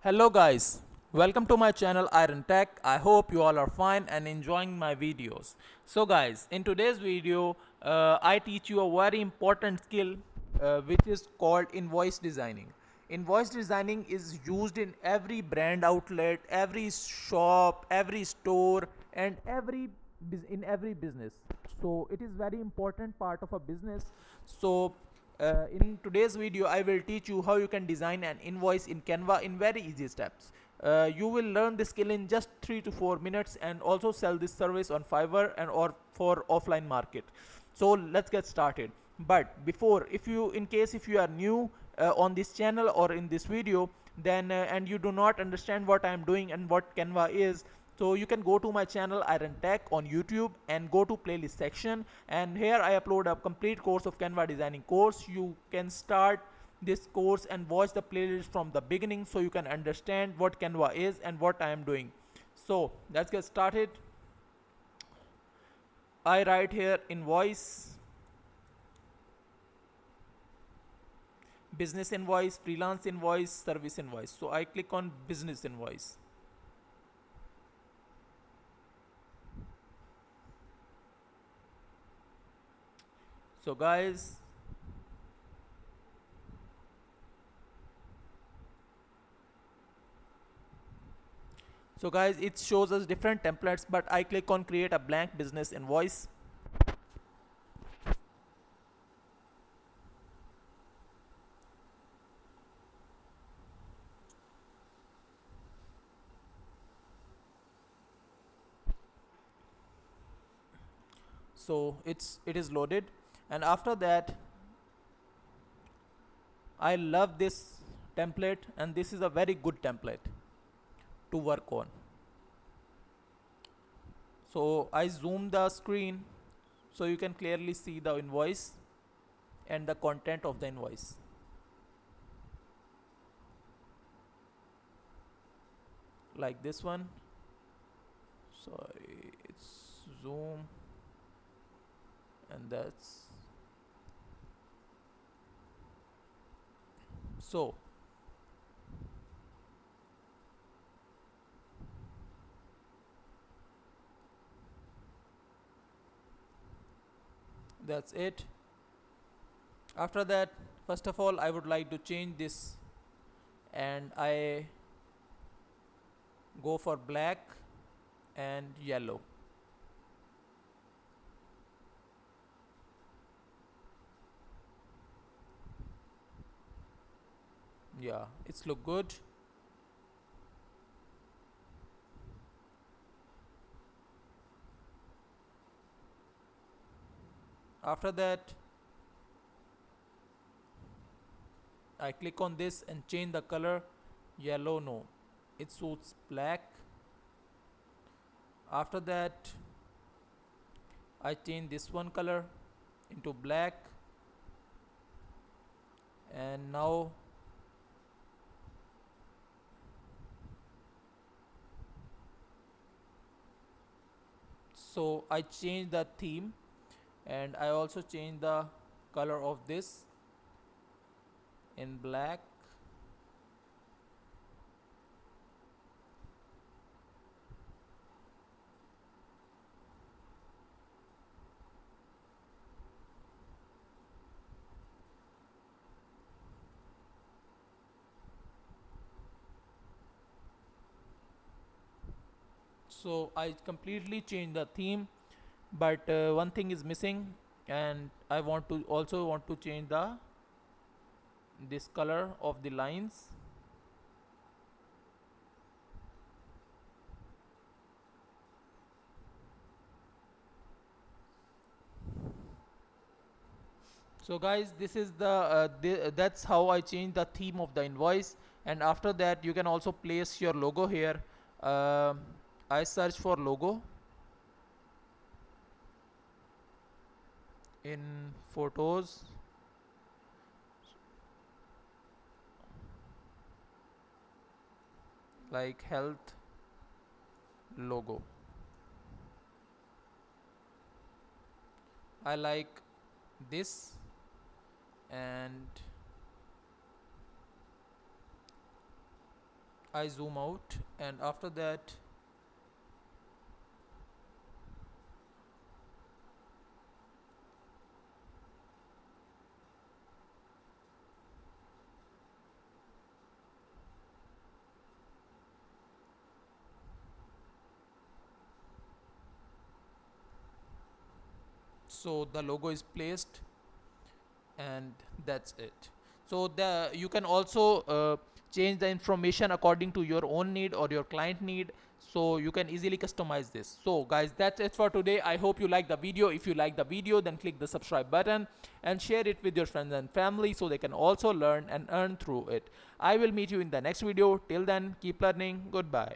Hello guys, welcome to my channel Iron Tech. I hope you all are fine and enjoying my videos. So guys, in today's video, I teach you a very important skill which is called invoice designing. Invoice designing is used in every brand outlet, every shop, every store and in every business. So it is very important part of a business. So in today's video I will teach you how you can design an invoice in Canva in very easy steps. You will learn this skill in just 3 to 4 minutes and also sell this service on Fiverr and or for offline market. So let's get started. But before, if you in case if you are new on this channel or in this video, then and you do not understand what I am doing and what Canva is, so you can go to my channel Iron Tech on YouTube and go to playlist section, and here I upload a complete course of Canva designing course. You can start this course and watch the playlist from the beginning so you can understand what Canva is and what I am doing. So let's get started. I write here invoice, business invoice, freelance invoice, service invoice. So I click on business invoice. So guys, it shows us different templates, but I click on create a blank business invoice. So it is loaded, and after that I love this template, and this is a very good template to work on. So I zoom the screen so you can clearly see the invoice and the content of the invoice. Like this one. Sorry, it's zoom, and that's so. That's it. After that, first of all, I would like to change this, and I go for black and yellow. Yeah, it's look good. After that, I click on this and change the color. Yellow, no, it suits black. After that, I change this one color into black, and now so I change the theme, and I also change the color of this in black. So I completely change the theme, but one thing is missing, and I want to change the this color of the lines. So guys, this is that's how I change the theme of the invoice. And after that, you can also place your logo here. um I search for logo in photos, like health logo. I like this, and I zoom out, and after that so the logo is placed, and that's it. So the you can also change the information according to your own need or your client need, so you can easily customize this. So guys, that's it for today. I hope you like the video. If you like the video, then click the subscribe button and share it with your friends and family so they can also learn and earn through it. I will meet you in the next video. Till then, keep learning. Goodbye.